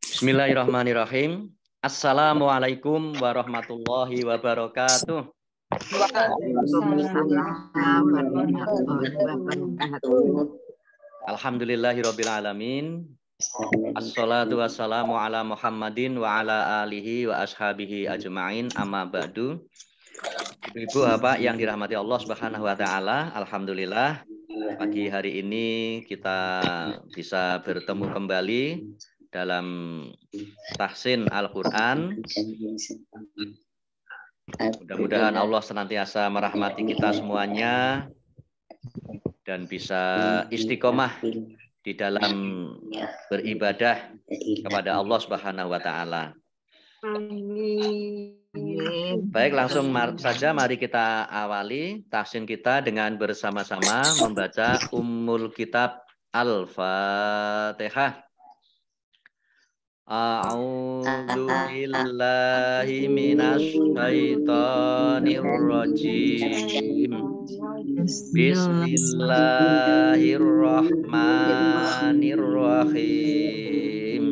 Bismillahirrahmanirrahim. Assalamualaikum warahmatullahi wabarakatuh. Alhamdulillahirabbil alamin. Assalatu wassalamu ala Muhammadin wa ala alihi wa ashabihi ajma'in, amma ba'du. Ibu-ibu, Bapak yang dirahmati Allah Subhanahu wa taala, alhamdulillah pagi hari ini kita bisa bertemu kembali dalam tahsin Al-Qur'an. Mudah-mudahan Allah senantiasa merahmati kita semuanya dan bisa istiqomah di dalam beribadah kepada Allah Subhanahu wa taala. Baik, langsung saja mari kita awali tahsin kita dengan bersama-sama membaca Ummul Kitab Al-Fatihah. A'udzu billahi minasy syaithanir rajim. Bismillahirrahmanirrahim.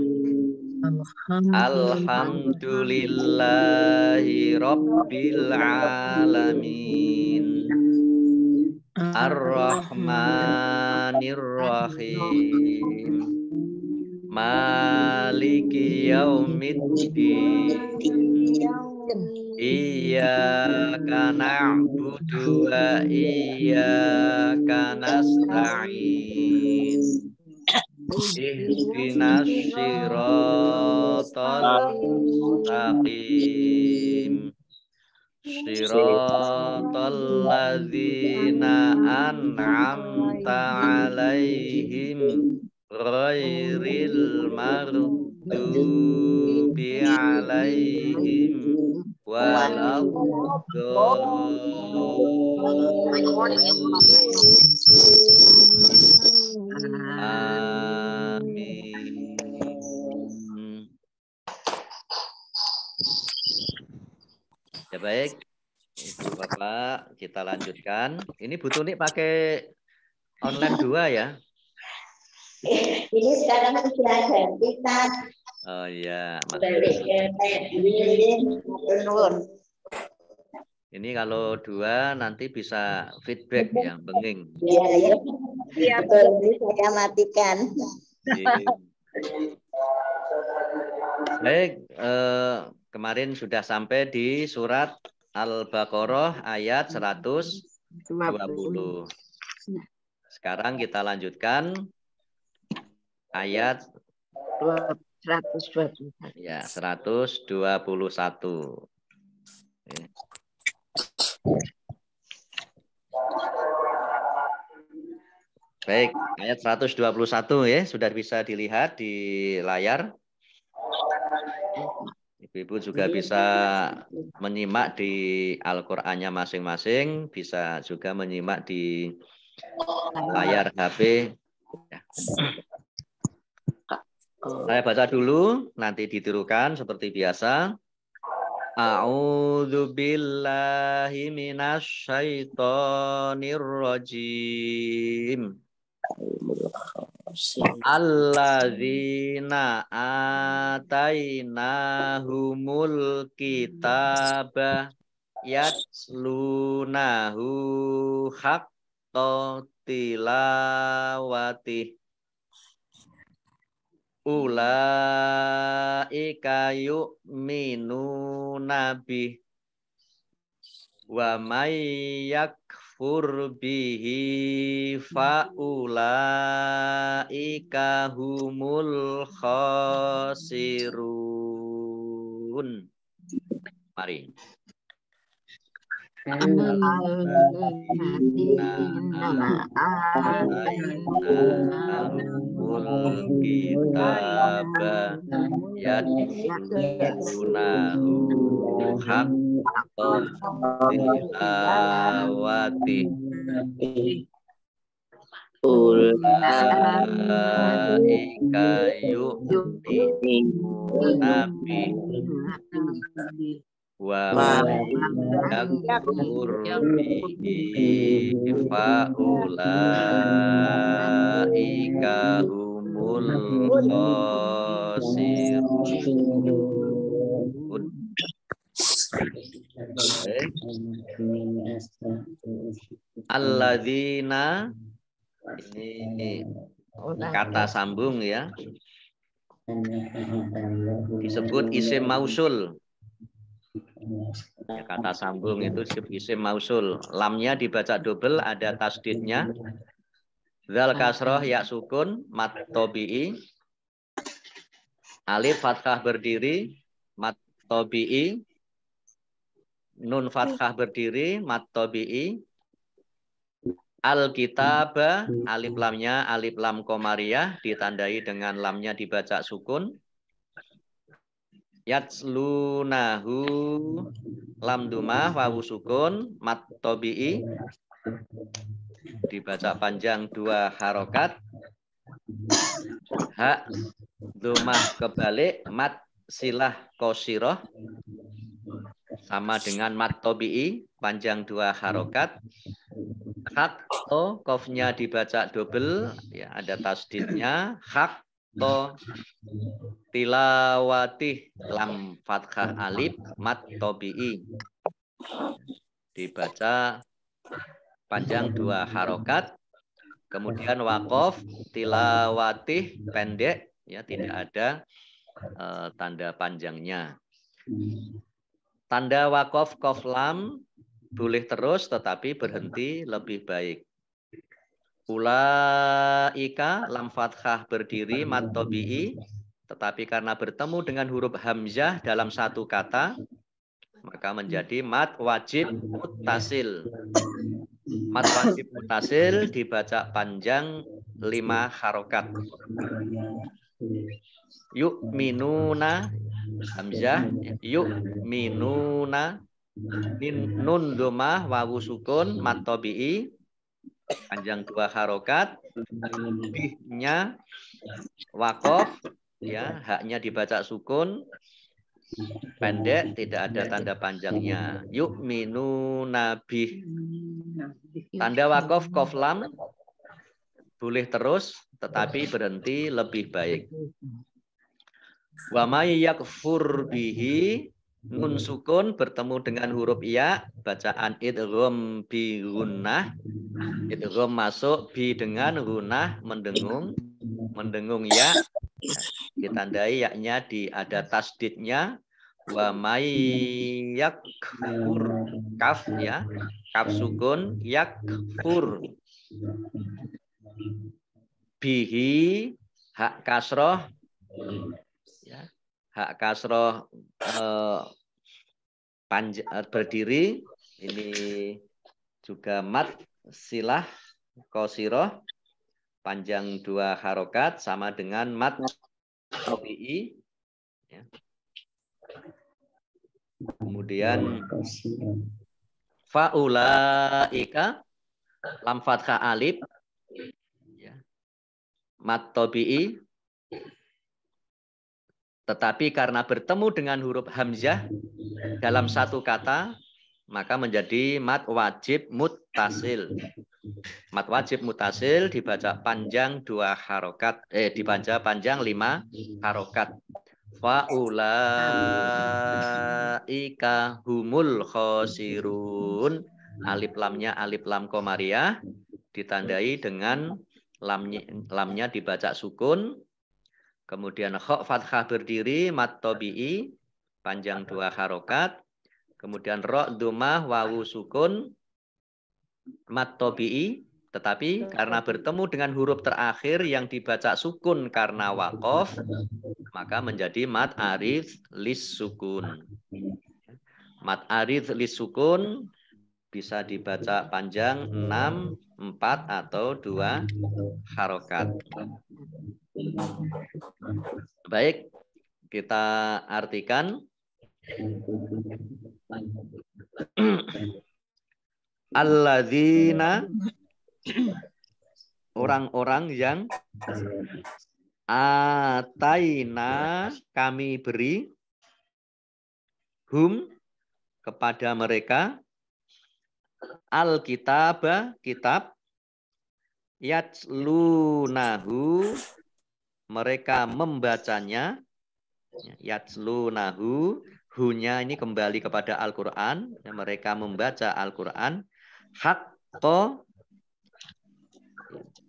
Alhamdulillahi rabbil alamin. Ar-Rahmanir Rahim. Maliki yaumiddin. Iyyaka na'budu wa iyyaka nasta'in. Ihdinas siratal mustaqim. Siratal ladzina an'amta 'alaihim ghairil maghdubi 'alaihim Amin. Ya baik, Ibu Bapak, kita lanjutkan. Ini Bu Tuni pakai online 2 ya? Ini sekarang sudah ada kita. Oh iya, ini kalau 2 nanti bisa feedback ya, benging. Iya, betul. Saya matikan. Baik, kemarin sudah sampai di surat Al-Baqarah ayat 120. Sekarang kita lanjutkan ayat 121. Ya, 121. Baik, ayat 121 ya, sudah bisa dilihat di layar. Ibu-ibu juga bisa menyimak di Al-Qur'annya masing-masing, bisa juga menyimak di layar HP. Ya. Saya baca dulu, nanti ditirukan seperti biasa. A'udzu billahi minasy syaithanir rajim. Alladzina atainahumul kitaba yatslunahu haqqa tilawatih. Ulaika yu'minuna bih wa may yakfur bihi fa ulaika humul khasirun. Mari. Kitaba yatlunahu haqqa tilawati ulaika yu'minuna bihi wa yakfur bihi fa ulaika humul humul khosirun. Alladzina, ini kata sambung ya, disebut isim mausul. Ya, kata sambung itu isim mausul. Lamnya dibaca double, ada tasdidnya. Zal kasroh ya sukun mat tobi'i. Alif fathah berdiri mat tobi'i. Nun fathah berdiri mat tobi'i. Al-kitaba, alif lamnya alif lam komariah, ditandai dengan lamnya dibaca sukun. Yatslunahu, lam dumah wawu sukun mat tobi'i, dibaca panjang 2 harokat. Hak dumah kebalik mat silah qasiroh, sama dengan mat tobi'i, panjang 2 harokat. Hak to, kofnya dibaca double, ya ada tasdidnya. Hak to tilawatih, lam fathah alif mat tobi'i, dibaca panjang 2 harokat. Kemudian wakof tilawatih pendek, ya tidak ada tanda panjangnya. Tanda wakof kof lam boleh terus tetapi berhenti lebih baik. Ulaika, lam fathah berdiri mat tobi'i, tetapi karena bertemu dengan huruf hamzah dalam satu kata maka menjadi mat wajib muttasil. Mat wajib muttasil dibaca panjang 5 harokat. Yuk minuna, hamzah, yuk minuna, nun domah wawu sukun mat tobi'i, panjang 2 harokat. Bihnya wakof, ya haknya dibaca sukun pendek, tidak ada tanda panjangnya. Yuk minu nabi, tanda wakof kof lam boleh terus tetapi berhenti lebih baik. Wa may yakfur bihi, nun sukun bertemu dengan huruf ya, bacaan idgham bi gunnah. Idgham masuk bi dengan gunnah, mendengung. Mendengung ya, ditandai yaknya ada tasdidnya. Wa may yakfur, kaf ya, kaf sukun, yakfur bihi, hak kasroh ya, hak kasroh berdiri, ini juga mat silah qasiroh, panjang 2 harokat, sama dengan mat tobi'i ya. Kemudian faulaika, lam fathah alif ya, mat tobi'i, tetapi karena bertemu dengan huruf hamzah dalam satu kata maka menjadi mat wajib muttasil. Mat wajib muttasil dibaca panjang 2 harokat, dibaca panjang 5 harokat. Faulaika humul khosirun, alif lamnya alif lam komariah, ditandai dengan lamnya dibaca sukun. Kemudian kha fathah berdiri mat tobi'i, panjang 2 harokat. Kemudian ro dumah wawu sukun mat tobi'i, tetapi karena bertemu dengan huruf terakhir yang dibaca sukun karena wakof maka menjadi mat arid lis sukun. Mat arid lis sukun bisa dibaca panjang 6, 4 atau 2 harokat. Baik, kita artikan. Alladzina, orang-orang yang ataina, kami beri, hum, kepada mereka, al-kitaba, kitab, yatslunahu, mereka membacanya. Yatslunahu, hunya ini kembali kepada Al-Quran. Mereka membaca Al-Quran. Hakko,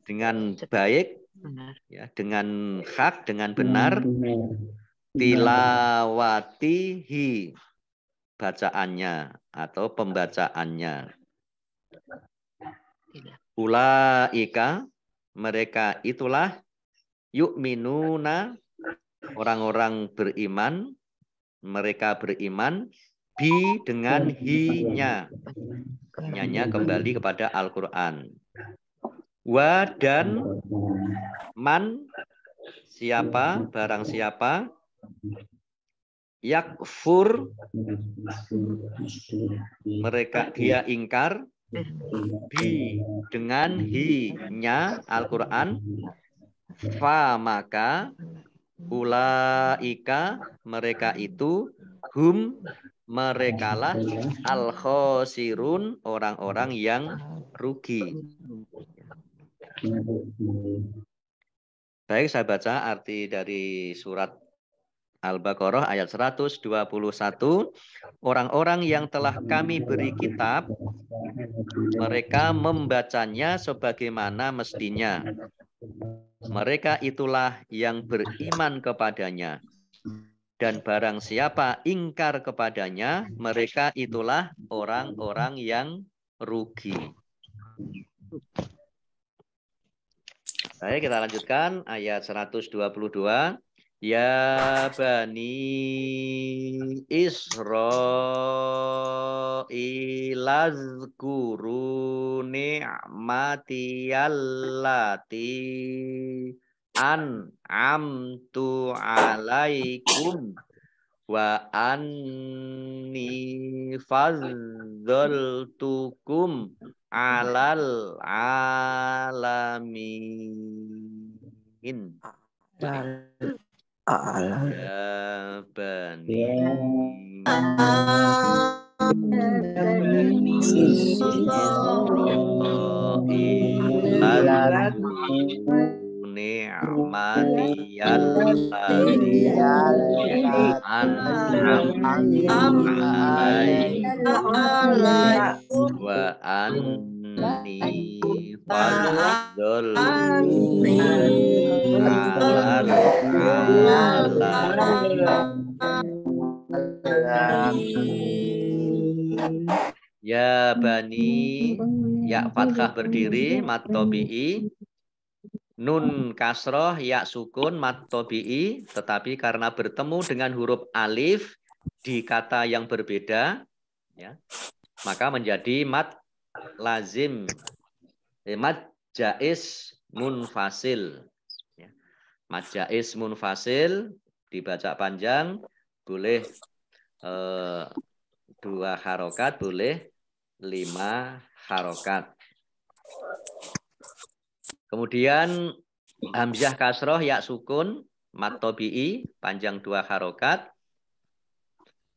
dengan baik, ya, dengan hak, dengan benar. Tilawatihi, bacaannya atau pembacaannya. Ulaika, mereka itulah yu'minuna, orang-orang beriman, mereka beriman bi, dengan hi-nya. Nya kembali kepada Al-Quran. Wa, dan man, siapa, barang siapa, yakfur, mereka dia ingkar, bi, dengan hi-nya Al-Quran, fa, maka ulaika, mereka itu, hum, merekalah al-khosirun, orang-orang yang rugi. Baik, saya baca arti dari surat Al-Baqarah ayat 121. Orang-orang yang telah kami beri kitab, mereka membacanya sebagaimana mestinya. Mereka itulah yang beriman kepadanya. Dan barang siapa ingkar kepadanya, mereka itulah orang-orang yang rugi. Baik, kita lanjutkan ayat 122. Ya bani Israil azkuru ni'mati allati an'amtu alaikum wa anni faddaltukum alal alamin. Ya bani ni'mati allati an'amtu alaikum wa anni faddaltukum alal alamin. Ya bani, ya fathah berdiri, mat tobi'i, nun kasroh, ya sukun, mat tobi'i, tetapi karena bertemu dengan huruf alif di kata yang berbeda, ya, maka menjadi mat lazim, mat jaiz munfasil. Ya. Mat jaiz munfasil dibaca panjang, boleh 2 harokat, boleh 5 harokat. Kemudian hamzah kasroh, ya sukun, mat tobi'i, panjang 2 harokat.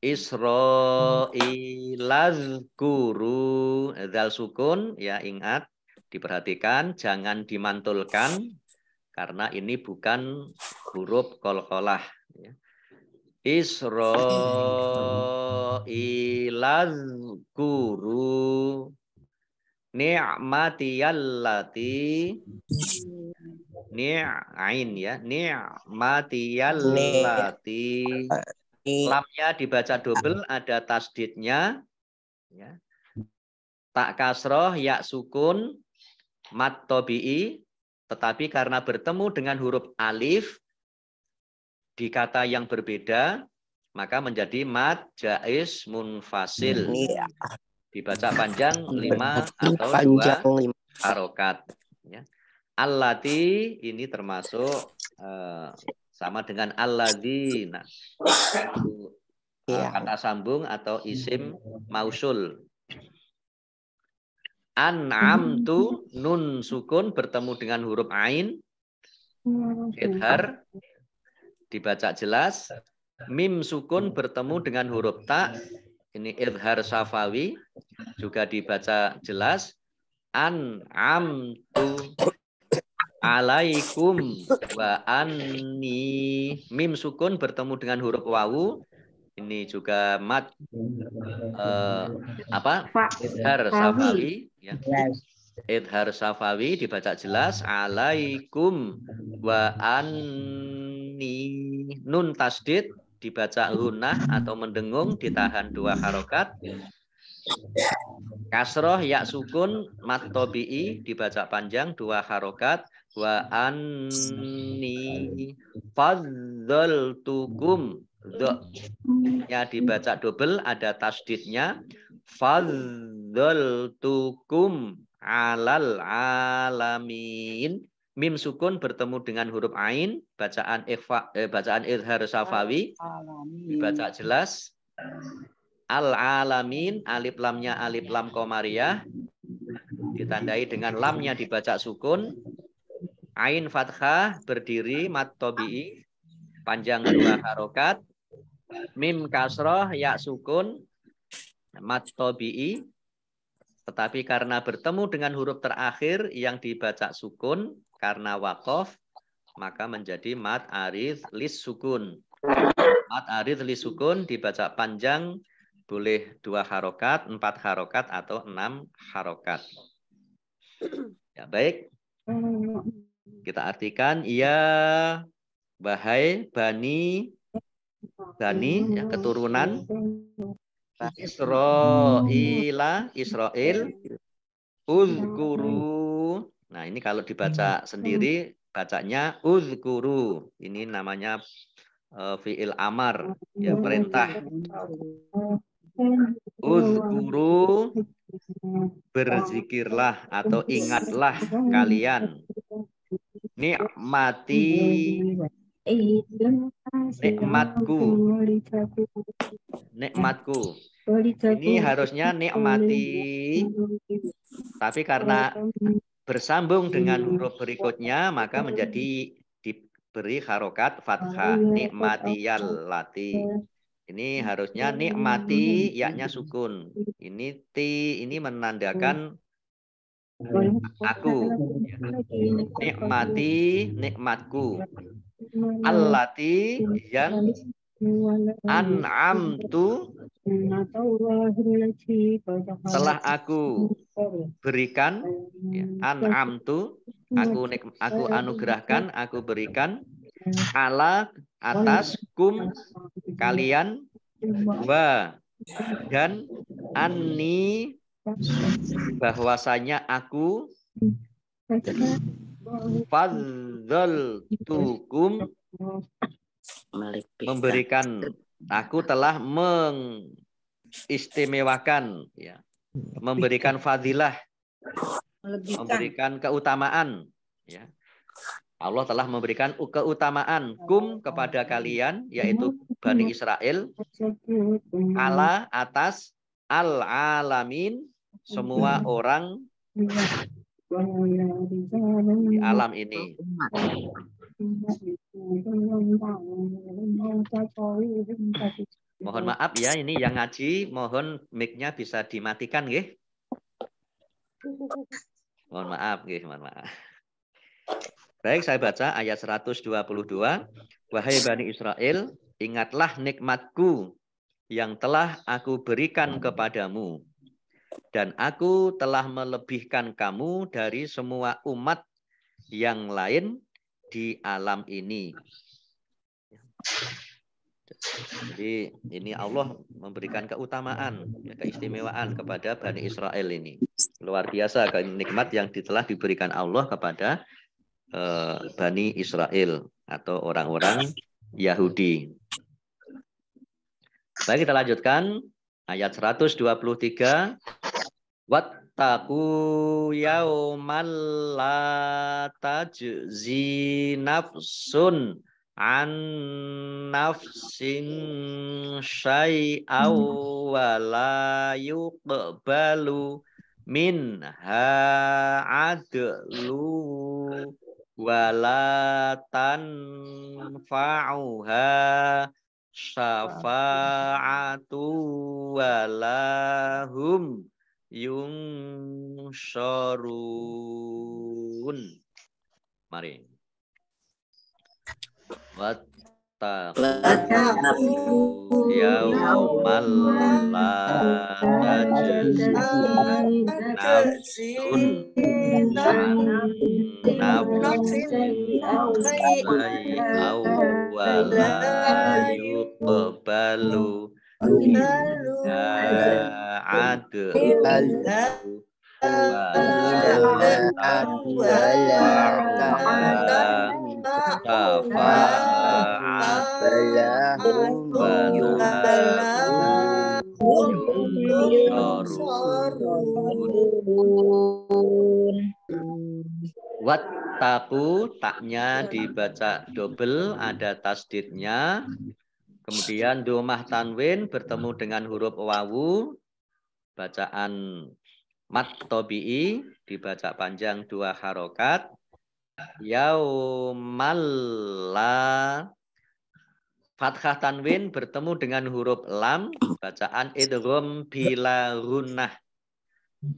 Isra'ilazkuru, dzal sukun, ya ingat, diperhatikan, jangan dimantulkan, karena ini bukan huruf qalqalah. Ya. Isra'ilazkuru ni'matiyallati, ni'ain, ya, ni'matiyallati, lamnya dibaca double, ada tasdidnya, ya. Tak kasroh, ya sukun, mat tobi'i, tetapi karena bertemu dengan huruf alif di kata yang berbeda, maka menjadi mat jaiz munfasil. Dibaca panjang 5 atau 2 harokat. Ya. Allati ini termasuk sama dengan alladzina. Itu kata sambung atau isim mausul. An'amtu, nun sukun bertemu dengan huruf ain, idhar, dibaca jelas. Mim sukun bertemu dengan huruf ta, ini idhar safawi, juga dibaca jelas. An'amtu, alaikum wa anni. Mim sukun bertemu dengan huruf wawu. Ini juga mat idhar safawi ya. Idhar safawi dibaca jelas alaikum wa anni. Nun tasdid dibaca gunnah atau mendengung ditahan 2 harokat. Kasroh ya sukun mat tobi'i dibaca panjang 2 harokat. Wa anni fadzaltukum. Do-nya dibaca double ada tasdidnya. Fadzaltukum alal alamin. Mim sukun bertemu dengan huruf ain. Bacaan izhar safawi dibaca jelas. Al-alamin, alif lamnya alif lam komariah, ditandai dengan lamnya dibaca sukun. Ain fathah berdiri mat tobi'i, panjang 2 harokat. Mim kasroh ya sukun mat tobi'i, tetapi karena bertemu dengan huruf terakhir yang dibaca sukun karena waqaf, maka menjadi mat arid lis sukun. Mat arid lis sukun dibaca panjang, boleh 2 harokat, 4 harokat, atau 6 harokat. Ya, baik. Kita artikan, ya bahai bani ya, keturunan Israel uzkuru. Nah, ini kalau dibaca sendiri bacanya uzkuru. Ini namanya fi'il amar, ya, perintah. Uzkuru, berzikirlah atau ingatlah kalian. Nikmati, nikmatku. Ini harusnya nikmati, tapi karena bersambung dengan huruf berikutnya maka menjadi diberi harokat fathah. Nikmatiyal lati. Ini harusnya nikmati, yaknya sukun. Ini ini menandakan aku. Nikmati, nikmatku. Allati, yang an'amtu, telah aku berikan. Ya, an'amtu, aku anugerahkan, aku berikan. Ala, atas, kum, kalian. Wa, dan anni, bahwasanya aku. Fadzaltukum, memberikan, aku telah mengistimewakan, ya, memberikan fadilah, memberikan keutamaan, ya. Allah telah memberikan keutamaan kum kepada kalian, yaitu Bani Israel, ala atas al-alamin, semua orang di alam ini. Mohon maaf ya, ini yang ngaji, mohon mic-nya bisa dimatikan, nggih. Mohon maaf, nggih, mohon maaf. Baik, saya baca ayat 122. Wahai Bani Israel, ingatlah nikmatku yang telah aku berikan kepadamu. Dan aku telah melebihkan kamu dari semua umat yang lain di alam ini. Jadi ini Allah memberikan keutamaan, keistimewaan kepada Bani Israel ini. Luar biasa nikmat yang telah diberikan Allah kepada Bani Israel atau orang-orang Yahudi. Baik, kita lanjutkan ayat 123. Wattaqu yauman la tajzi nafsun an nafsin syai'aw wa la yuqbalu minha adlu wa la tanfa'uha syafa'atu wa lahum yungsyarun. Mari. Wattaqu yaumal la tajzi nafsun an nafsin syai'aw wa la yuqbalu adlu Wattaku taknya dibaca double, ada tasdidnya. Kemudian domah tanwin bertemu dengan huruf wawu, bacaan mat tobi'i dibaca panjang 2 harokat. Yaumalla fathah tanwin bertemu dengan huruf lam, bacaan idgham bila gunnah.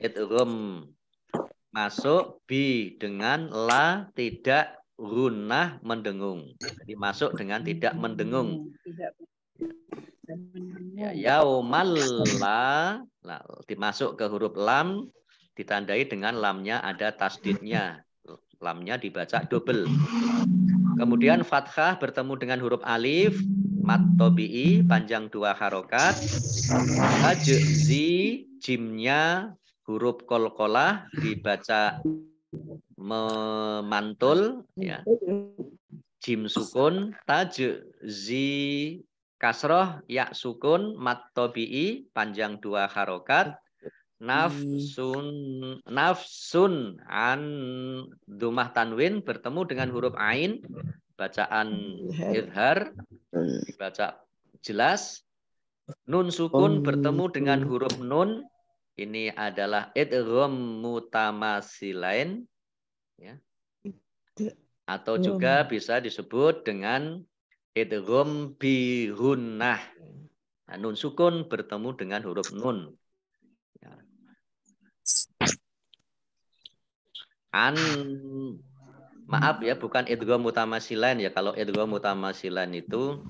Idgham masuk bi dengan la tidak gunnah mendengung. Jadi masuk dengan tidak mendengung. Ya, yaumalla dimasuk ke huruf lam, ditandai dengan lamnya ada tasdidnya. Lamnya dibaca double. Kemudian fathah bertemu dengan huruf alif, mat tobi'i, panjang 2 harokat. Tajzi, jimnya huruf kolkolah dibaca memantul. Ya. Jim sukun, tajzi kasroh, ya sukun, mat tobi'i, panjang 2 harokat. Nafsun an dumah tanwin bertemu dengan huruf ain, bacaan idhar dibaca jelas. Nun sukun bertemu dengan huruf nun, ini adalah idgham mutamasilain, ya. Atau juga bisa disebut dengan idgham bi gunnah. Nah, nun sukun bertemu dengan huruf nun. Ya. Maaf ya, bukan idgham mutamasilan ya. Kalau idgham mutamasilan itu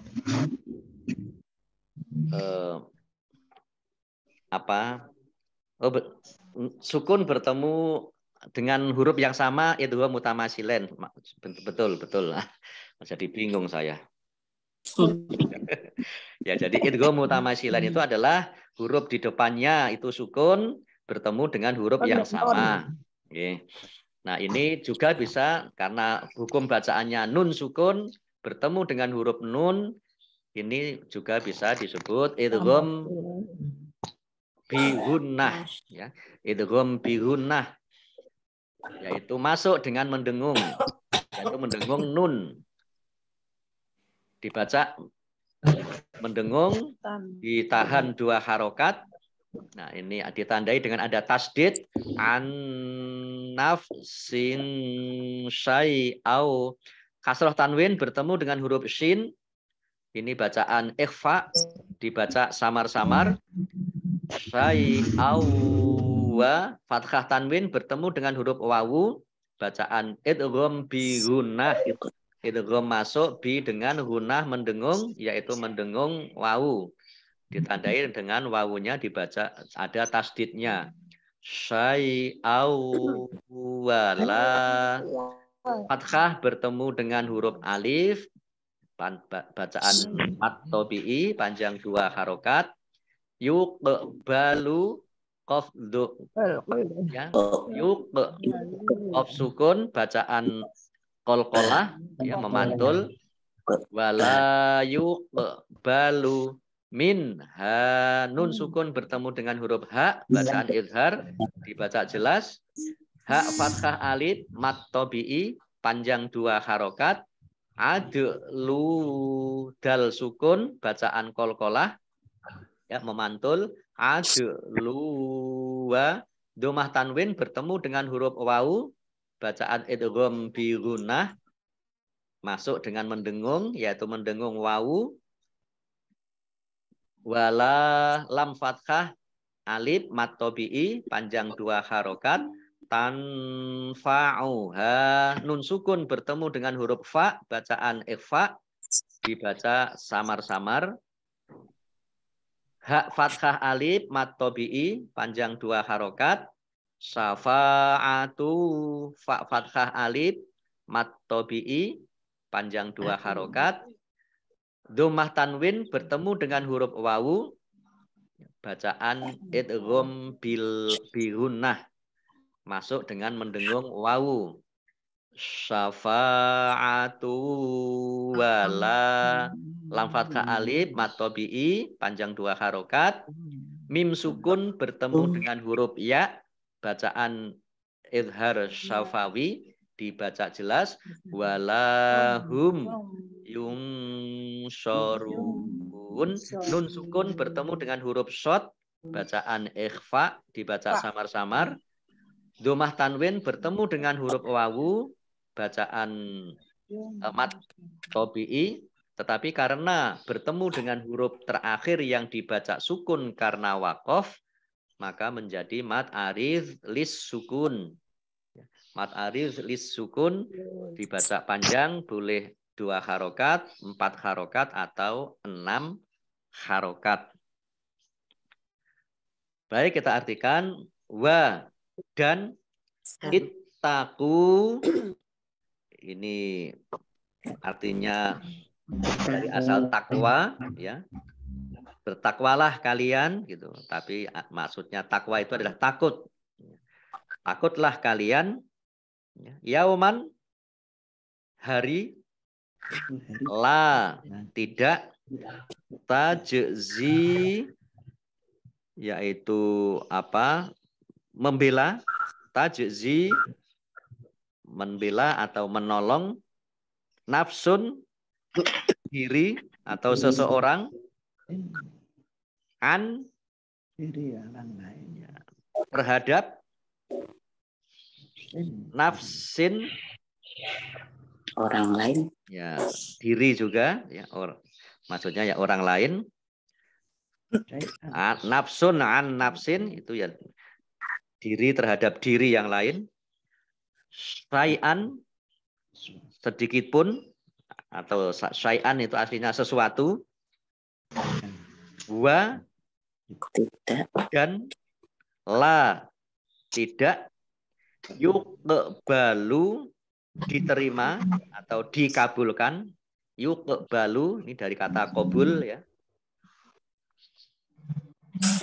sukun bertemu dengan huruf yang sama, idgham mutamasilan. Betul. Jadi bingung saya. Ya, jadi idgham mutamasilan itu adalah huruf di depannya itu sukun bertemu dengan huruf yang sama. Oke. Nah, ini juga bisa karena hukum bacaannya nun sukun bertemu dengan huruf nun, ini juga bisa disebut idgham bi gunnah, ya. Idgham bi gunnah yaitu masuk dengan mendengung, yaitu mendengung nun. Dibaca mendengung, ditahan 2 harokat. Nah, ini ditandai dengan ada tasdid an nafsin syai'au. Kasroh tanwin bertemu dengan huruf shin. Ini bacaan ikhfa, dibaca samar-samar. Syai'au wa fathah tanwin bertemu dengan huruf wawu, bacaan idgham bi gunnah. Idgham masuk bi dengan gunnah mendengung, yaitu mendengung wawu. Ditandai dengan wawunya dibaca ada tasdidnya. Syai'au wala fathah bertemu dengan huruf alif, bacaan mat tobi'i panjang 2 harokat. Yuqbalu qafdu, ya. Qaf sukun, bacaan qalqalah, ya, memantul. Wala yuqbalu minha, nun sukun bertemu dengan huruf ha, bacaan idhar dibaca jelas. Ha fathah alif mat tobi'i panjang 2 harokat. Adlu dal sukun, bacaan qalqalah, ya, memantul. Adlu wa domah tanwin bertemu dengan huruf wawu, bacaan idgham bi gunnah, masuk dengan mendengung, yaitu mendengung wawu. Wala lam fathah alif mat tobi'i panjang 2 harokat. tanfa'uha. Nun sukun bertemu dengan huruf fa, bacaan ikhfa, dibaca samar-samar. Hak fathah alif mat tabi'i panjang 2 harokat. Syafa'atu fa fathah alif mat tabi'i panjang 2 harokat. Dhammah tanwin bertemu dengan huruf wawu, bacaan idgham bil bihunnah, masuk dengan mendengung wawu. Syafa'atu wala lam fathah alif mat tabi'i panjang 2 harokat. Mim sukun bertemu dengan huruf ya, bacaan idhar syafawi, dibaca jelas. Walahum yungsorun. Nun sukun bertemu dengan huruf shod, bacaan ikhfa, dibaca samar-samar. Dhammah tanwin bertemu dengan huruf wawu, bacaan mat tabi'i, tetapi karena bertemu dengan huruf terakhir yang dibaca sukun karena waqaf, maka menjadi mat aridh lis sukun. Mat aridh lis sukun dibaca panjang, boleh 2 harokat, 4 harokat, atau 6 harokat. Baik, kita artikan wa dan ittaqu. Ini artinya dari asal takwa, ya. Bertakwalah kalian gitu. Tapi maksudnya takwa itu adalah takut. Takutlah kalian, yauman hari, la tidak, tajzi yaitu apa? Membela, tajzi membela atau menolong, nafsun diri atau seseorang, an terhadap, nafsin orang lain, ya diri juga, ya maksudnya ya orang lain. Nafsun an nafsin itu ya diri terhadap diri yang lain. Syai'an sedikit pun, atau syai'an itu aslinya sesuatu. Wa tidak, dan la tidak, yuqbalu diterima atau dikabulkan. Yuqbalu ini dari kata qabul, ya,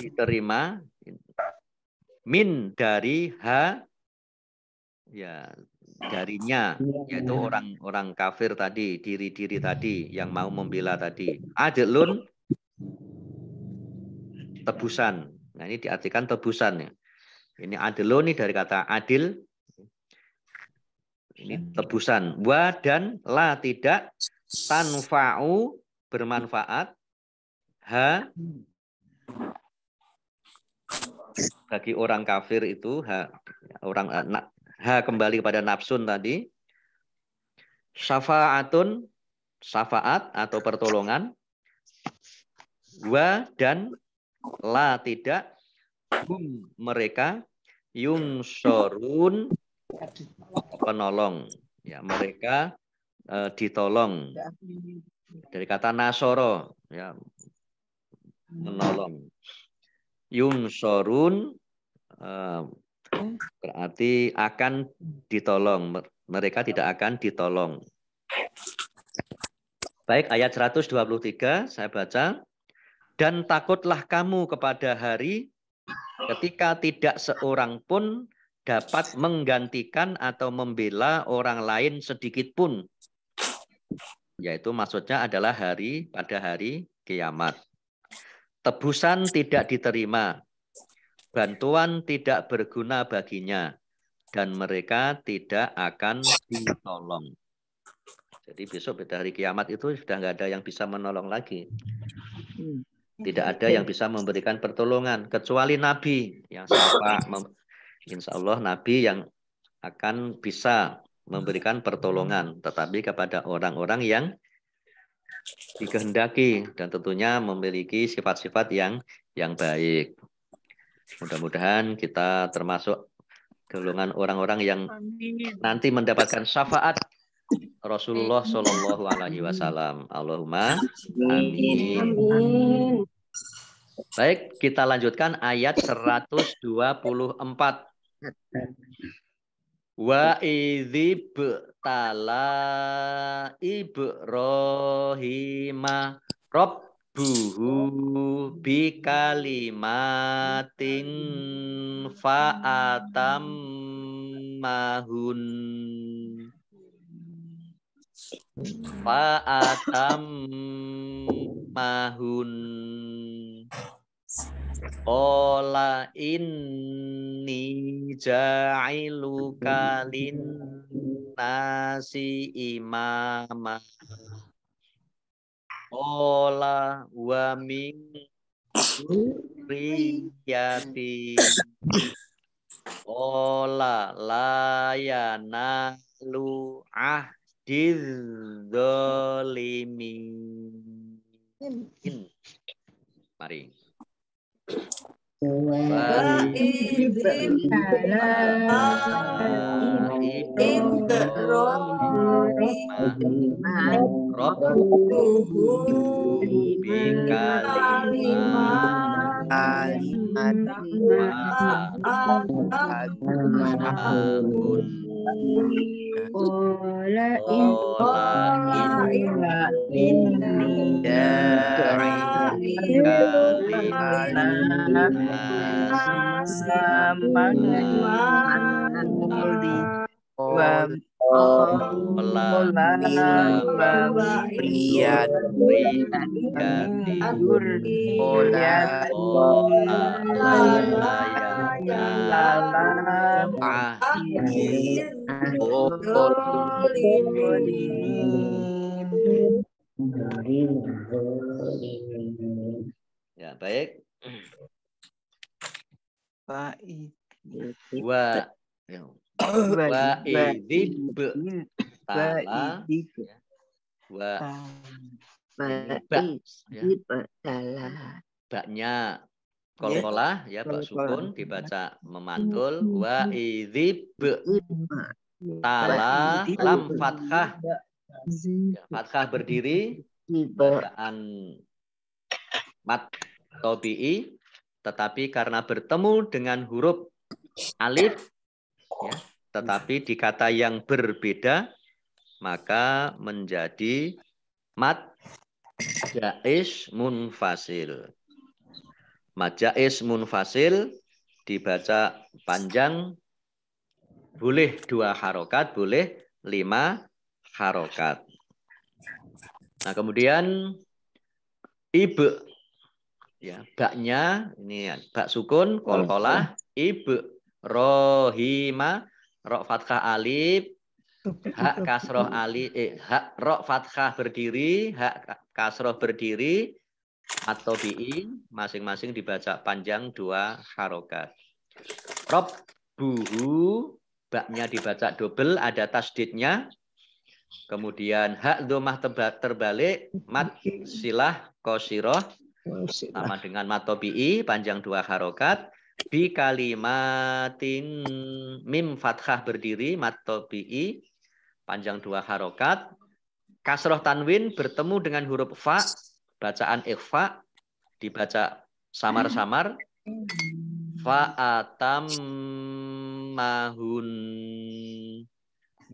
diterima, min dari ha, ya darinya, yaitu orang-orang kafir tadi, diri-diri tadi yang mau membela tadi. Adlun tebusan. Nah, ini diartikan tebusan, ya. Ini adlun ini dari kata adil. Ini tebusan. Wa dan la tidak, tanfa'u bermanfaat, ha bagi orang kafir itu, ha kembali kepada nafsun tadi. Syafa'atun syafaat atau pertolongan. Wa dan la tidak, hum mereka, yungsorun penolong, ya mereka ditolong, dari kata nasoro, ya menolong. Yungsorun berarti akan ditolong, mereka tidak akan ditolong. Baik, ayat 123 saya baca. Dan takutlah kamu kepada hari ketika tidak seorang pun dapat menggantikan atau membela orang lain sedikit pun. Yaitu maksudnya adalah pada hari kiamat. Tebusan tidak diterima, bantuan tidak berguna baginya, dan mereka tidak akan ditolong. Jadi besok pada hari kiamat itu sudah nggak ada yang bisa menolong lagi. Tidak ada yang bisa memberikan pertolongan kecuali Nabi yang syafa'. Insya Allah Nabi yang akan bisa memberikan pertolongan, tetapi kepada orang-orang yang dikehendaki dan tentunya memiliki sifat-sifat yang baik. Mudah-mudahan kita termasuk golongan orang-orang yang nanti mendapatkan syafaat Rasulullah Shallallahu Alaihi Wasallam. Allahumma amin. Baik, kita lanjutkan ayat 124. Wa idzib tala Ibrahima rabbuhu bikalimatin fa'atammahun Ola inni ja'iluka linnasi imama. Ola wa min riyati. Ola layanalu ahdiz zalimin. Mari. Ya, baik. Wa idzib tala baknya kolkolah ya, bak sukun dibaca memantul. Wa idzib tala lam fathah ya, fathah berdiri bacaan mat tobi'i, tetapi karena bertemu dengan huruf alif ya, tetapi di kata yang berbeda maka menjadi mad jaiz munfasil. Mad jaiz munfasil dibaca panjang, boleh 2 harokat, boleh 5 harokat. Nah, kemudian ibe ya, baknya ini ya, bak sukun kolkolah rohima, ro fathah alif, hak kasroh alif, hak ro fathah berdiri, hak kasroh berdiri, atau bi masing-masing dibaca panjang 2 harokat. Rob buhu, baknya dibaca double, ada tasdidnya. Kemudian hak domah terbalik, mat silah kosiroh, sama dengan matobi'i panjang 2 harokat. Bi kalimatin, mim fathah berdiri, matobi'i panjang 2 harokat. Kasroh tanwin bertemu dengan huruf fa, bacaan ikhfa, dibaca samar-samar. Fa'atam mahun,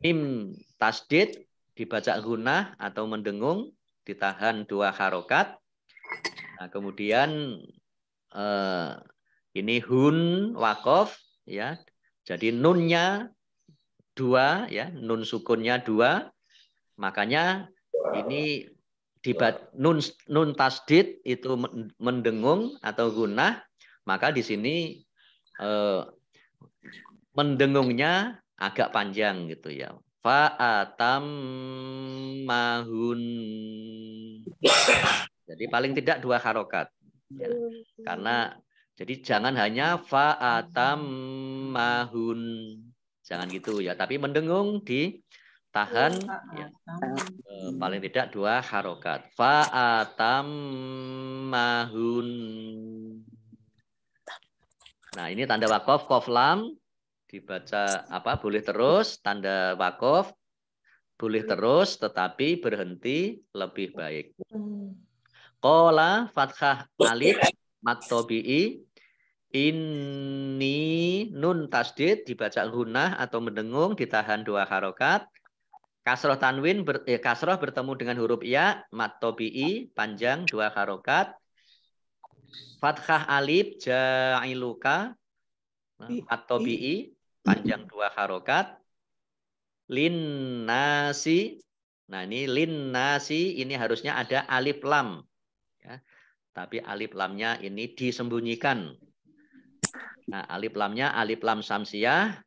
mim tasdid dibaca gunah atau mendengung, ditahan 2 harokat. Nah, kemudian ini hun wakof ya, jadi nunnya 2 ya, nun sukunnya 2, makanya ini nun tasdid itu mendengung atau gunah, maka di sini mendengungnya agak panjang gitu ya. Fa'atam mahun. Jadi paling tidak 2 harokat. Ya. Karena jadi jangan hanya fa'atam mahun. Jangan gitu ya. Tapi mendengung ditahan ya. Paling tidak 2 harokat. Fa'atam mahun. Nah, ini tanda wakof, kof lam. dibaca apa? Boleh terus, tanda wakof, boleh terus, tetapi berhenti lebih baik. Qala fathah alif mat tabi'i, ini nun tasdid dibaca gunnah atau mendengung, ditahan 2 harokat. Kasroh tanwin kasroh bertemu dengan huruf ya mat tabi'i panjang 2 harokat. Fathah alif ja'iluka mat tabi'i panjang 2 harokat. Linnasi. Nah, ini linnasi ini harusnya ada alif lam ya. Tapi alif lamnya ini disembunyikan. Nah, alif lamnya alif lam samsiah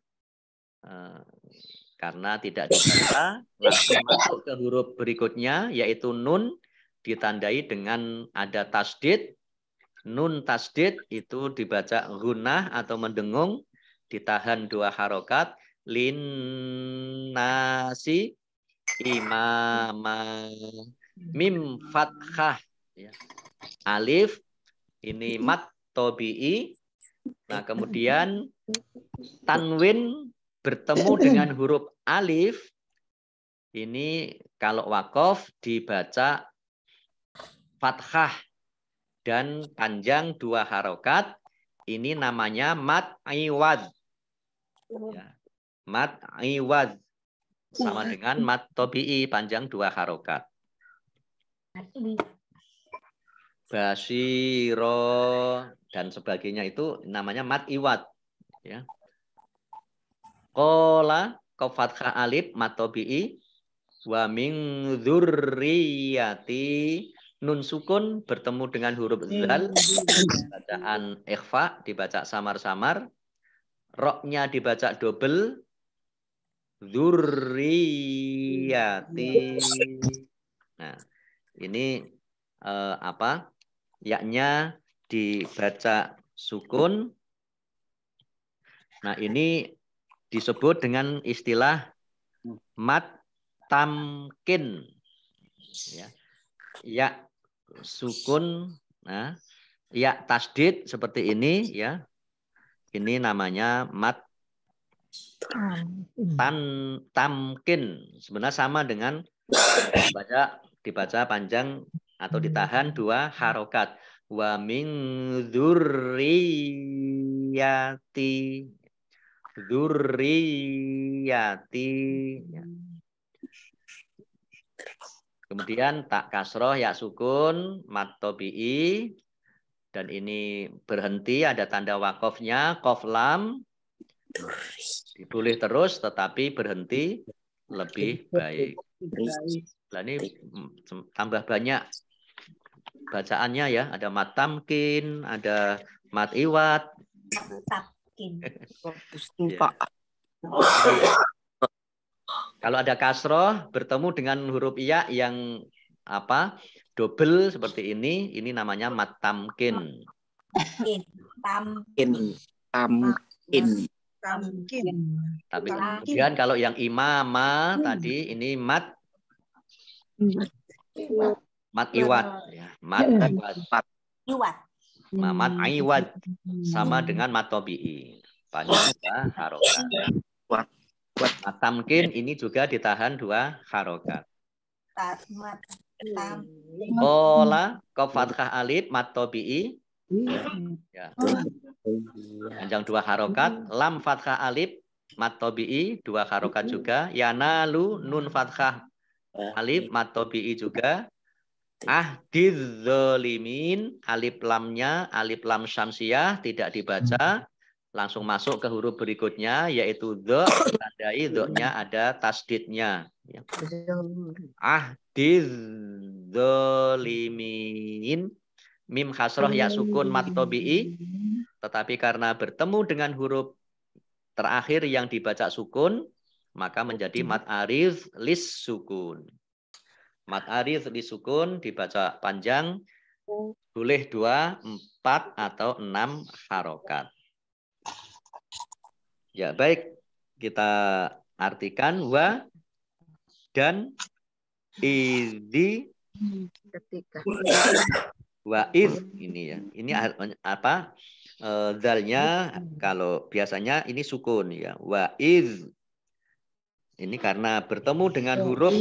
karena tidak dibaca, langsung masuk ke huruf berikutnya yaitu nun, ditandai dengan ada tasdid. Nun tasdid itu dibaca gunnah atau mendengung, ditahan 2 harokat. Linnasi imama. Mim fathah ya. Alif ini mat tabi'i. Nah, kemudian tanwin bertemu dengan huruf alif. Ini kalau wakof dibaca fathah dan panjang 2 harokat. Ini namanya mat iwad. Ya. Mat iwad sama dengan mat tabi'i panjang 2 harokat. Basiro dan sebagainya itu namanya mat iwad. Ya. Qala fathah alif mat tabi'i wa min dzurriyyati, nun sukun bertemu dengan huruf zal, bacaan ikhfa dibaca samar-samar, roknya dibaca double, dzurriyyati. Nah, ini apa? Yaknya dibaca sukun. Nah, ini disebut dengan istilah mat tamkin. Ya. Ya sukun, nah, ya tasdid seperti ini ya. Ini namanya mat tamkin. Sebenarnya sama dengan dibaca panjang atau ditahan 2 harokat. Wa min dzurriyyati. Dzurriyyati. Ya. Kemudian tak kasroh ya sukun mat tabi'i, dan ini berhenti ada tanda wakofnya qaf lam. Boleh terus tetapi berhenti lebih baik. Nah, ini tambah banyak bacaannya ya, ada mat tamkin, ada mat iwat. Ya. Kalau ada kasroh bertemu dengan huruf iya yang apa? Double seperti ini namanya mat tamkin. Tamkin. Tapi kemudian kalau yang imama tadi ini mat iwat ya, mat iwat. Mat iwat sama dengan mat tabi'i. Panjang 2 harokat. Mat tamkin ini juga ditahan 2 harokat. Qala fathah alif mat tabi'i ya. Panjang 2 harokat. Lam fathah alif mat tabi'i 2 harokat juga. Yanalu nun fathah alif mat tabi'i juga. Ahdiz zalimin, alif lamnya alif lam syamsiyah tidak dibaca, langsung masuk ke huruf berikutnya yaitu dha, ditandai dha-nya ada tasdidnya. Ahdiz zalimin, mim kasroh ya sukun mat tabi'i, tetapi karena bertemu dengan huruf terakhir yang dibaca sukun, maka menjadi mat ariz lis sukun. Mat ariz lis sukun dibaca panjang, boleh 2, 4, atau 6 harokat. Ya baik, kita artikan wa dan idzi wa iz ini ya. Ini apa? Dalnya kalau biasanya ini sukun ya. Wa iz. Ini karena bertemu dengan huruf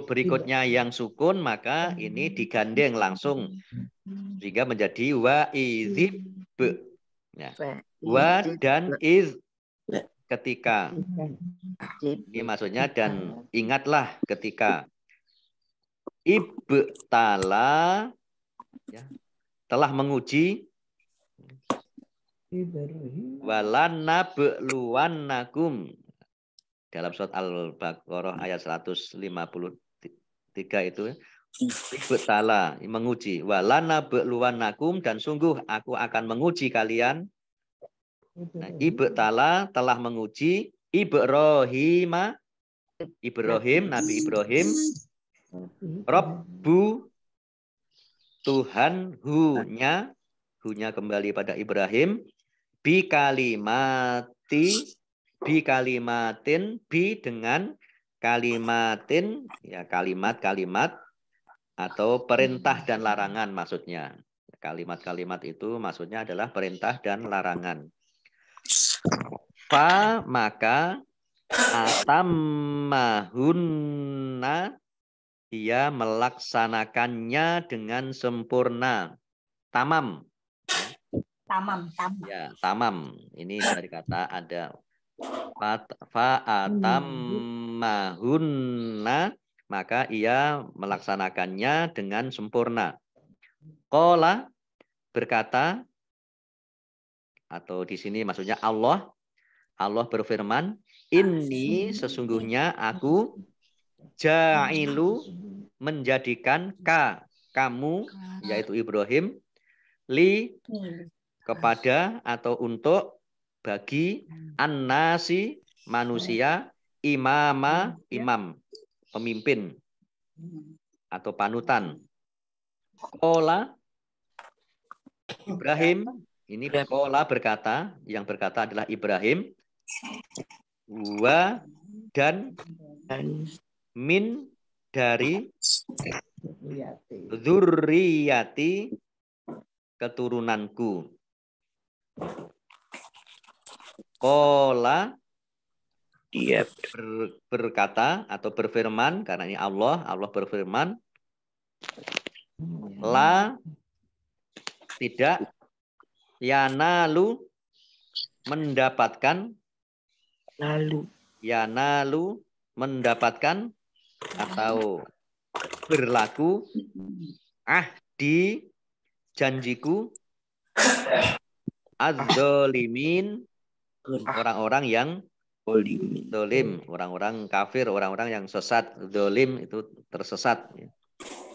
berikutnya yang sukun, maka ini digandeng langsung sehingga menjadi wa izib. Ya. Wa dan iz ketika. Ini maksudnya dan ingatlah ketika ibtala ya, telah menguji walanabluwannakum dalam surat Al-Baqarah ayat 153 itu ibtala menguji walanabluwannakum dan sungguh aku akan menguji kalian. Nah, ibtala telah menguji Ibrahim Nabi Ibrahim Rabbu Tuhan hunya kembali pada Ibrahim bi kalimatin dengan kalimatin ya kalimat-kalimat atau perintah dan larangan maksudnya. Kalimat-kalimat itu maksudnya adalah perintah dan larangan. Fa maka atammahunna dia melaksanakannya dengan sempurna. Tamam. Ya, tamam. Ini dari kata ada fa'atammahunna, maka ia melaksanakannya dengan sempurna. Qala berkata, atau di sini maksudnya Allah berfirman, ini sesungguhnya aku ja'ilu menjadikan kamu yaitu Ibrahim li kepada atau untuk bagi an-nasi manusia imam pemimpin atau panutan. Qala Ibrahim ini qala berkata, yang berkata adalah Ibrahim wa dan min dari dzurriyyati keturunanku. Qala dia berkata atau berfirman, karena ini Allah berfirman, la tidak yanalu mendapatkan atau berlaku ahdi janjiku az-zalimin orang-orang yang zalim, orang-orang kafir, orang-orang yang sesat. Zalim itu tersesat.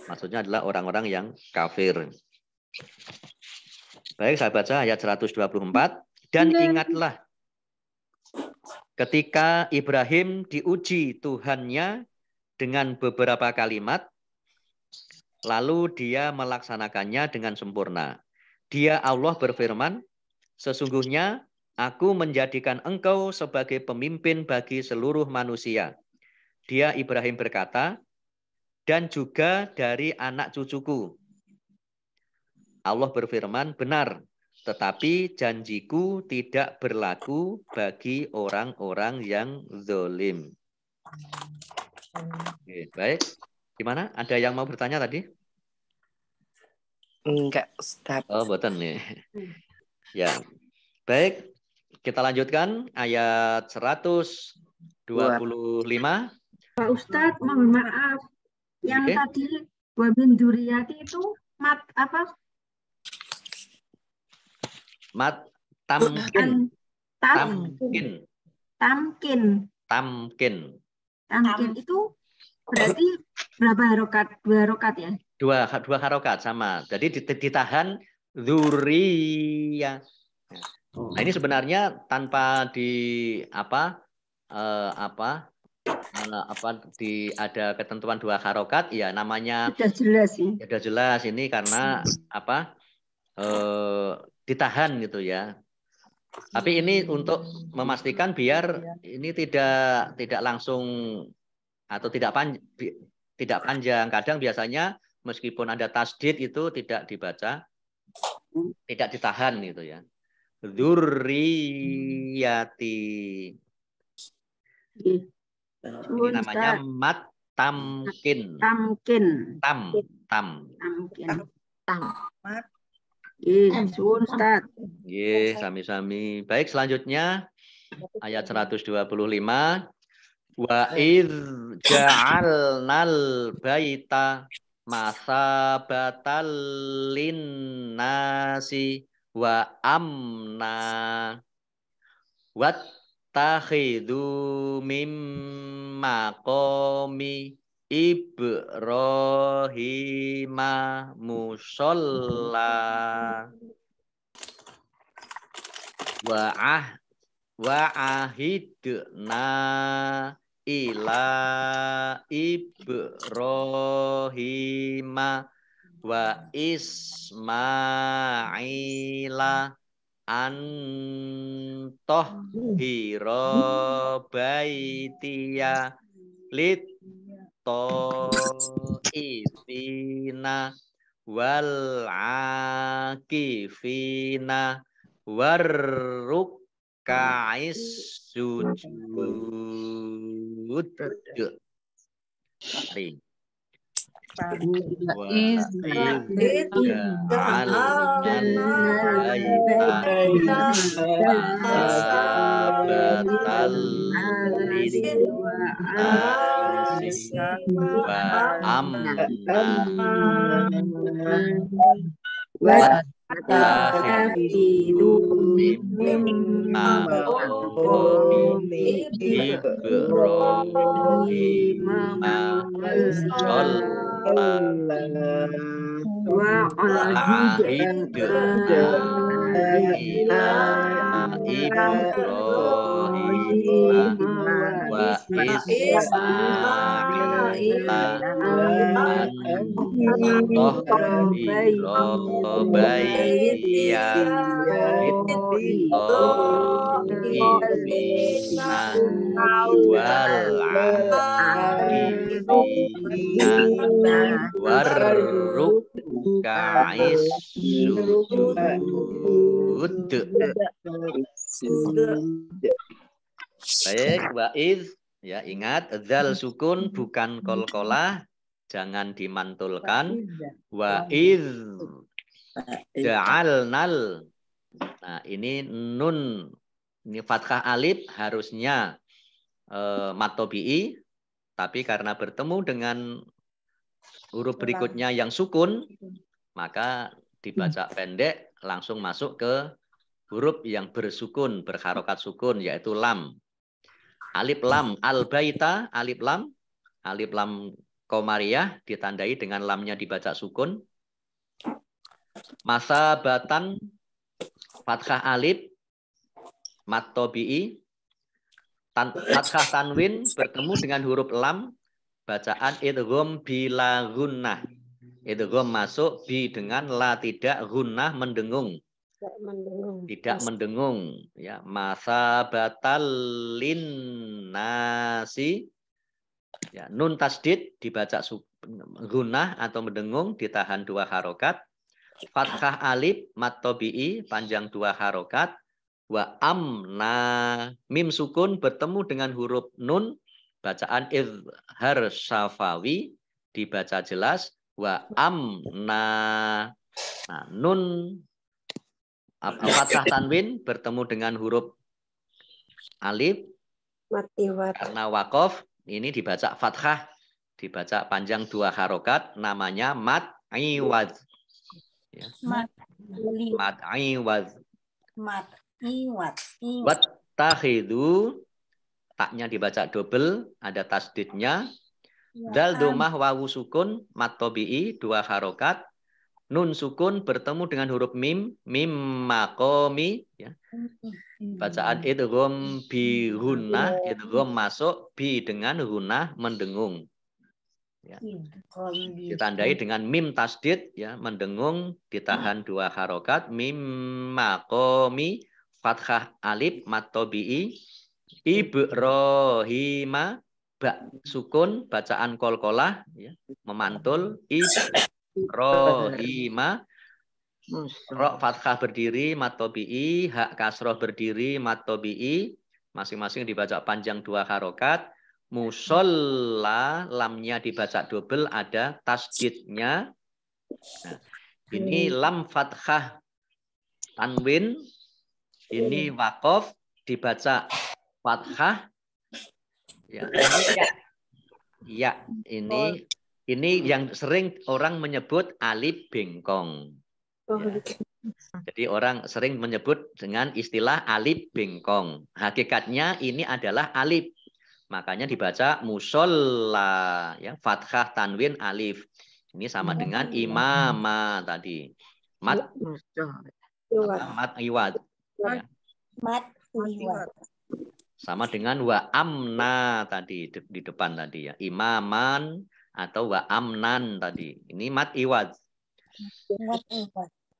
Maksudnya adalah orang-orang yang kafir. Baik, saya baca ayat 124. Dan ingatlah ketika Ibrahim diuji Tuhannya dengan beberapa kalimat, lalu dia melaksanakannya dengan sempurna. Dia Allah berfirman, sesungguhnya aku menjadikan engkau sebagai pemimpin bagi seluruh manusia. Dia Ibrahim berkata, dan juga dari anak cucuku. Allah berfirman, benar, tetapi janjiku tidak berlaku bagi orang-orang yang zalim. Oke, baik. Gimana? Ada yang mau bertanya tadi? Enggak, Ustaz. Oh, boten nih. Ya. Baik, kita lanjutkan ayat 125. Pak Ustadz, mohon maaf. Yang tadi wabin duriyati itu apa? Tamkin. Tamkin itu berarti berapa harokat? 2 harokat ya? Dua harokat sama. Jadi ditahan dzurriyyah. Nah, ini sebenarnya tanpa ada ketentuan 2 harokat ya namanya sudah jelas sih. Sudah jelas ini karena ditahan gitu ya. Tapi ini untuk memastikan biar ini tidak langsung atau tidak panjang. Kadang biasanya meskipun ada tasdid itu tidak dibaca tidak ditahan gitu ya. Dzurriyati. Ini namanya mat tamkin. Tamkin. Tamkin. Ustaz. Sami-sami. Baik, selanjutnya ayat 125. Wa idz ja'alnal baita masabatal linnasi wa amna wattakhidhu mim maqami Ibrahima musalla wa ahidna ila Ibrahima wa Ismaila antoh hiro baitiya litto'ifina wal akifina warruk'is sujud. Baik, wa'idz ya, ingat dzal sukun bukan qalqalah, jangan dimantulkan. Wa'idz ja'alnal. Nah, ini nun, ini fathah alif harusnya mad tabi'i, tapi karena bertemu dengan huruf berikutnya yang sukun, maka dibaca pendek langsung masuk ke huruf yang bersukun, berharokat sukun, yaitu lam. Alif lam al-baita, alif lam qamariyah ditandai dengan lamnya dibaca sukun. Masa batan fathah alif mad tabi'i, fathah tanwin bertemu dengan huruf lam, bacaan idgham bila gunnah. Idgham masuk bi dengan la tidak, gunnah mendengung. Tidak mendengung ya. Masa batal linnasi ya, nun tasdid dibaca gunnah atau mendengung, ditahan 2 harokat. Fathah alif mad tabi'i panjang 2 harokat. Wa amna mim sukun bertemu dengan huruf nun, bacaan izhar syafawi dibaca jelas. Wa amna. Nah, nun fathah tanwin bertemu dengan huruf alif karena waqaf, ini dibaca fathah, dibaca panjang 2 harokat, namanya mad iwaz ya. Mad iwaz. Wattakhidhu, taknya dibaca double, ada tasdidnya. Dal domah wawu sukun mad tabi'i 2 harokat. Nun sukun bertemu dengan huruf mim, mim maqami ya. Bacaan idgham bi gunnah, idgham masuk bi dengan gunnah mendengung. Ya. Ditandai dengan mim tasdid ya, mendengung ditahan 2 harokat. Mim maqami fathah alif mad tabi'i. Ibrahima ba sukun bacaan qalqalah ya, memantul. Ibrahima Ro fathah berdiri mat tobi'i, hak kasroh berdiri mat tobi'i, masing-masing dibaca panjang 2 harokat. Musolla lamnya dibaca double, ada tasdidnya. Nah, ini lam fathah tanwin, ini wakof dibaca fathah. Ya, ya ini yang sering orang menyebut alif bengkong. Ya. Jadi orang sering menyebut dengan istilah alif bengkong. Hakikatnya ini adalah alif. Makanya dibaca musolla, ya, fathah tanwin alif. Ini sama dengan imama tadi. Mat iwad. Ya. Mat iwad. Sama dengan wa amna tadi di depan tadi ya. Imaman atau wa amnan tadi. Ini mat iwad.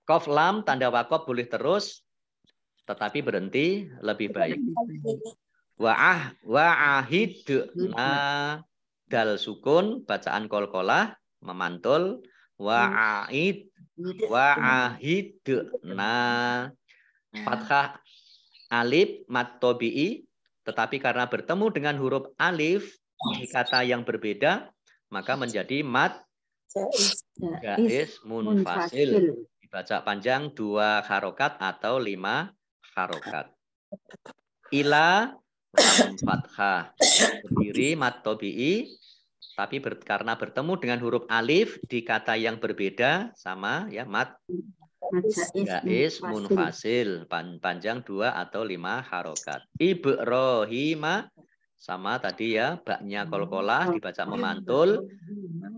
Kof lam tanda wakof boleh terus, tetapi berhenti lebih baik. Wa'ahidna dal sukun bacaan kolkolah memantul. Wa'ahidna fathah alif mat tobi'i, tetapi karena bertemu dengan huruf alif di kata yang berbeda maka menjadi mat jaiz munfasil. Dibaca panjang 2 harokat atau 5 harokat. Ila lam fathah berdiri mat tobi'i, tapi karena bertemu dengan huruf alif di kata yang berbeda sama ya mat jaiz munfasil panjang 2 atau 5 harokat. Ibrahima sama tadi ya, baknya kolkolah dibaca memantul.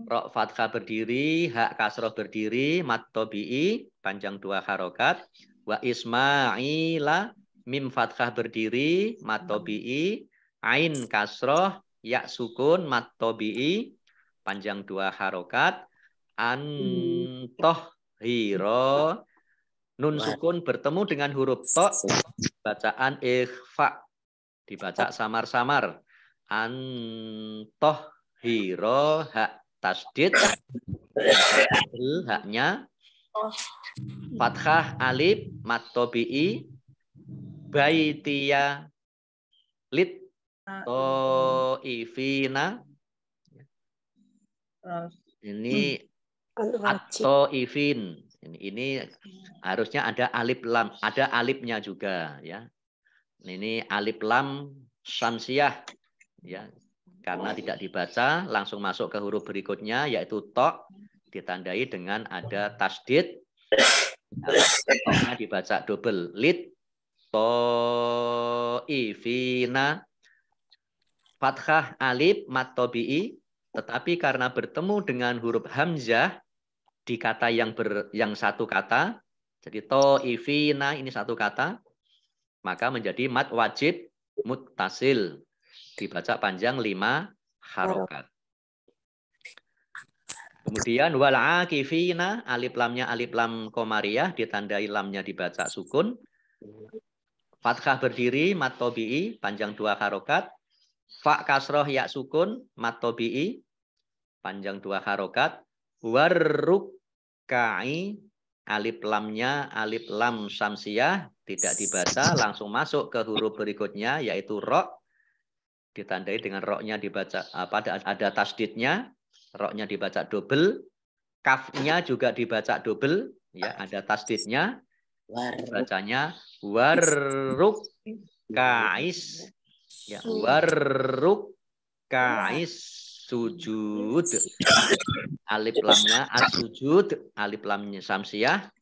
Ro fathah berdiri, hak kasroh berdiri, mat tobi'i, panjang 2 harokat. Wa ismaila, mim fathah berdiri, mat tobi'i, ain kasroh, ya sukun, mat tobi'i, panjang 2 harokat. Antoh hiro, nun sukun bertemu dengan huruf to, bacaan ikhfa, dibaca samar-samar. Antoh hiro, hak tasdid, haknya fathah alif mat tobi'i, baitiya lit to'ifina. Ini atau ifin. Ini harusnya ada alif lam, ada alifnya juga ya. Ini alif lam syamsiyah ya. Karena tidak dibaca, langsung masuk ke huruf berikutnya yaitu to, ditandai dengan ada tasdid. Toknya dibaca double, lit to ifina, fathah alif mat tobi'i, tetapi karena bertemu dengan huruf hamzah di kata yang satu kata, jadi to ifina ini satu kata, maka menjadi mat wajib muttasil, dibaca panjang 5 harokat. Kemudian wal akifina, alif lamnya alif lam komariah, ditandai lamnya dibaca sukun. Fathah berdiri mat tobi'i, panjang 2 harokat. Fa kasroh ya sukun mat tobi'i, panjang 2 harokat. Warrukkai, alif lamnya alif lam syamsiyah, tidak dibaca, langsung masuk ke huruf berikutnya yaitu ro, ditandai dengan roknya dibaca ada tasdidnya, roknya dibaca double, kafnya juga dibaca double ya, ada tasdidnya, bacanya warrukais ya, warrukais sujud, alif lamnya as-sujud, alif lamnya samsiyah,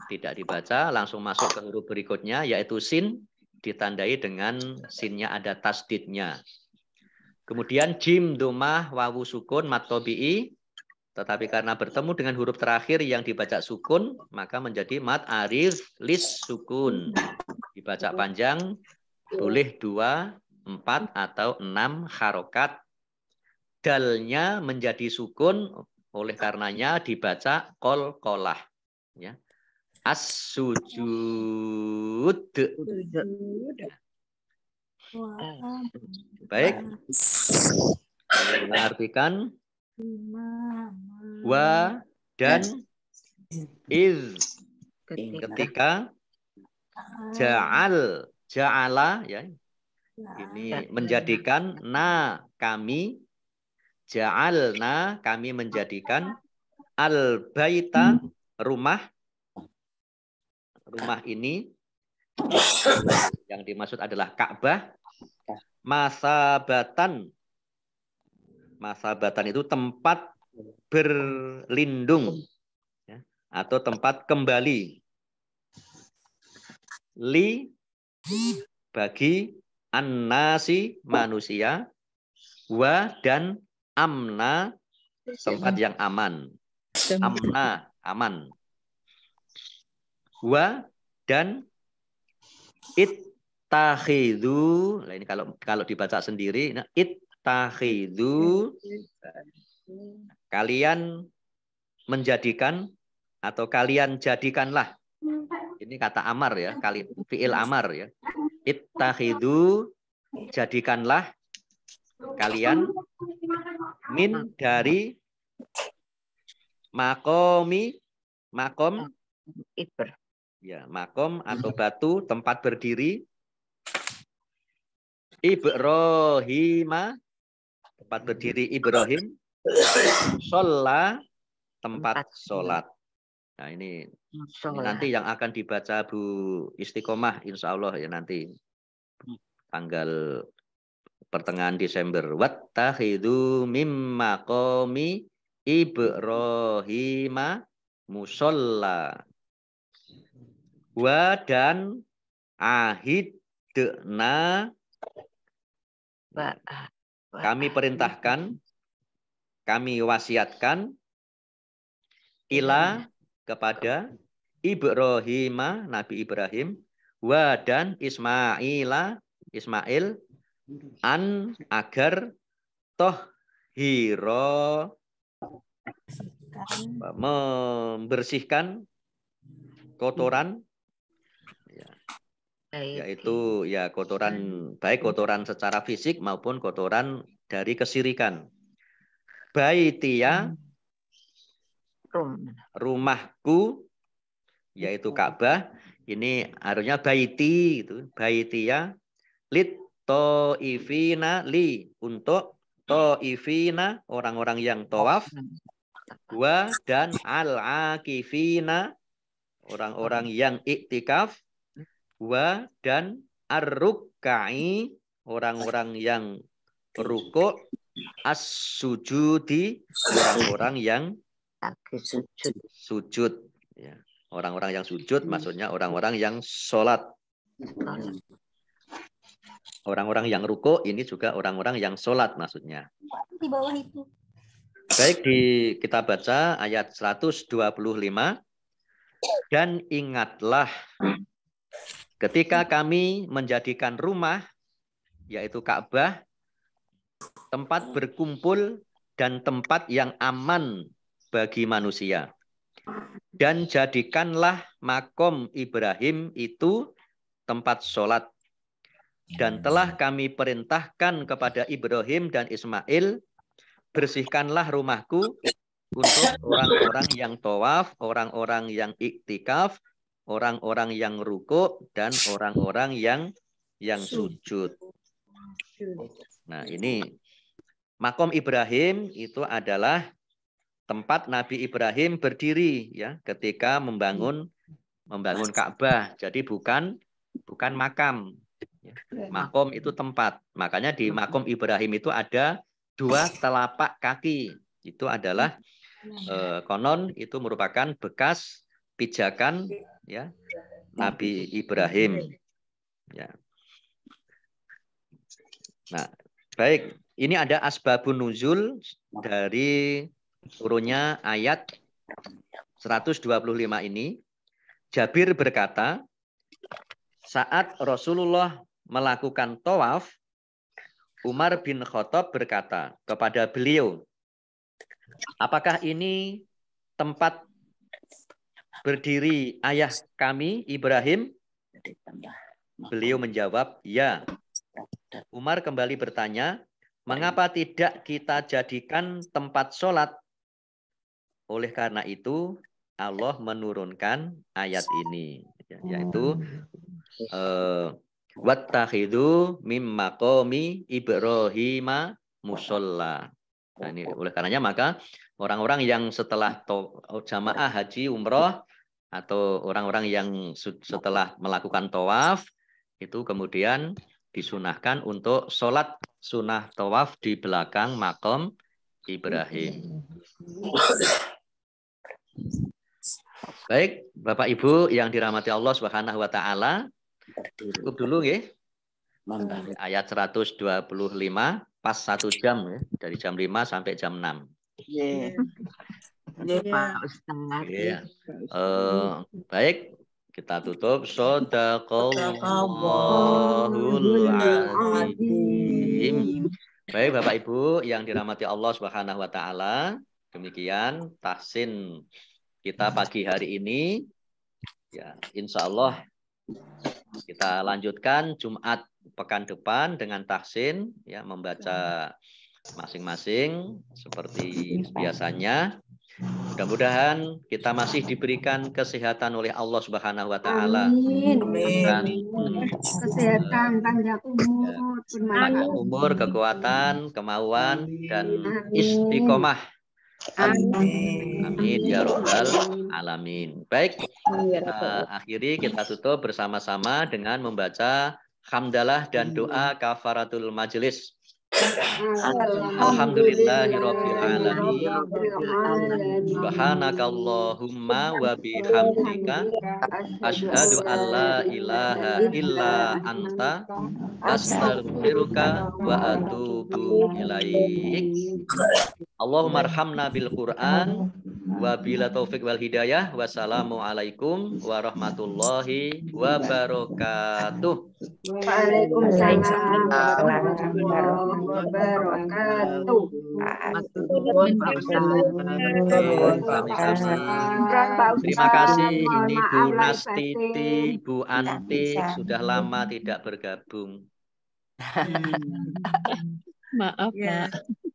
tidak dibaca, langsung masuk ke huruf berikutnya yaitu sin, ditandai dengan sinnya ada tasdidnya. Kemudian jim domah wawu sukun mat tobi'i, tetapi karena bertemu dengan huruf terakhir yang dibaca sukun maka menjadi mat arif lis sukun, dibaca panjang, boleh 2, 4 atau 6 harokat. Dalnya menjadi sukun, oleh karenanya dibaca kolkolah ya. As-sujud. Baik. Kita artikan wa dan Iz ketika ja'ala ya. Ini menjadikan kami ja'alna kami menjadikan al-baita rumah ini yang dimaksud adalah Ka'bah masabatan itu tempat berlindung ya, atau tempat kembali bagi annasi manusia wa dan amna tempat yang aman. Amna aman. Wa dan ittakhidhu. Nah, ini kalau dibaca sendiri, nah, ittakhidhu kalian menjadikan atau kalian jadikanlah. Ini kata amar ya, fi'il amar ya. Ittakhidhu jadikanlah kalian min dari makom ya, makom atau batu tempat berdiri Ibrahim tempat berdiri Ibrahim sholat tempat sholat. Nah ini nanti yang akan dibaca Bu Istiqomah insya Allah ya nanti tanggal pertengahan Desember. Wattakhidhu mim maqami Ibrahim musalla. Wa dan ahidna kami perintahkan, kami wasiatkan ila kepada Ibrahim, Nabi Ibrahim, wa dan Ismail an agar tohhiro membersihkan kotoran yaitu ya kotoran baik kotoran secara fisik maupun kotoran dari kesirikan. Baitia rumahku yaitu Ka'bah ini harusnya baiti itu baitia lit to'ifina li untuk to'ifina orang-orang yang tawaf wa dan al-akifina orang-orang yang iktikaf wa dan ar-rukkai orang-orang yang rukuk as-sujudi orang-orang yang sujud ya. Orang-orang yang sujud maksudnya orang-orang yang sholat. Orang-orang yang rukuk ini juga orang-orang yang sholat maksudnya. Di bawah itu. Baik, kita baca ayat 125. Dan ingatlah ketika kami menjadikan rumah, yaitu Ka'bah, tempat berkumpul dan tempat yang aman bagi manusia. Dan jadikanlah makom Ibrahim itu tempat sholat. Dan telah kami perintahkan kepada Ibrahim dan Ismail, bersihkanlah rumahku untuk orang-orang yang tawaf, orang-orang yang iktikaf, orang-orang yang rukuk, dan orang-orang yang sujud. Nah ini makom Ibrahim itu adalah tempat Nabi Ibrahim berdiri ya ketika membangun Ka'bah. Jadi bukan makam. Makom itu tempat. Makanya di makom Ibrahim itu ada 2 telapak kaki. Itu adalah konon itu merupakan bekas pijakan ya Nabi Ibrahim. Ya. Nah, baik. Ini ada asbabun nuzul dari turunnya ayat 125 ini. Jabir berkata, saat Rasulullah melakukan tawaf, Umar bin Khattab berkata kepada beliau, apakah ini tempat berdiri ayah kami Ibrahim? Beliau menjawab, ya. Umar kembali bertanya, mengapa tidak kita jadikan tempat sholat? Oleh karena itu, Allah menurunkan ayat ini, yaitu wattakhidhu mim maqami Ibrahim musalla. Nah, ini oleh karenanya maka orang-orang yang setelah jamaah haji umroh atau orang-orang yang setelah melakukan tawaf itu kemudian disunahkan untuk sholat sunnah tawaf di belakang makam Ibrahim. Baik, Bapak Ibu yang dirahmati Allah Subhanahu wa taala, cukup dulu ya. Ayat 125 pas 1 jam ya, dari jam 5 sampai jam 6. Pak Ustaz. Iya. Baik, kita tutup. Shadaqallahul azim. Baik, Bapak Ibu yang dirahmati Allah Subhanahu wa taala, demikian tahsin kita pagi hari ini. Ya, insya Allah kita lanjutkan Jumat pekan depan dengan tahsin, ya, membaca masing-masing seperti biasanya. Mudah-mudahan kita masih diberikan kesehatan oleh Allah Subhanahu wa taala. Kesehatan, panjang umur, kekuatan, kemauan dan istiqomah. Amin ya rabbal alamin. Baik, akhiri kita tutup bersama-sama dengan membaca hamdalah dan doa kafaratul majelis. Alhamdulillahirabbil alamin. Subhanakallahumma wa bihamdika asyhadu an la ilaha illa anta astaghfiruka wa atubu ilaik. Allahumma arhamna bil Qur'an wa bila taufik wal hidayah. Wassalamualaikum warahmatullahi wabarakatuh. Waalaikumsalam warahmatullahi wabarakatuh. Terima kasih, ini Bu Nastiti, Bu Antik sudah lama tidak bergabung. Maaf, Pak.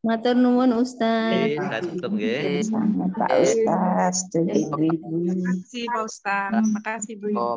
Matur nuwun Ustaz. Saya tutup nggih. Pak Ustaz. Terima kasih Pak Ustaz. Terima kasih Bu Ibu.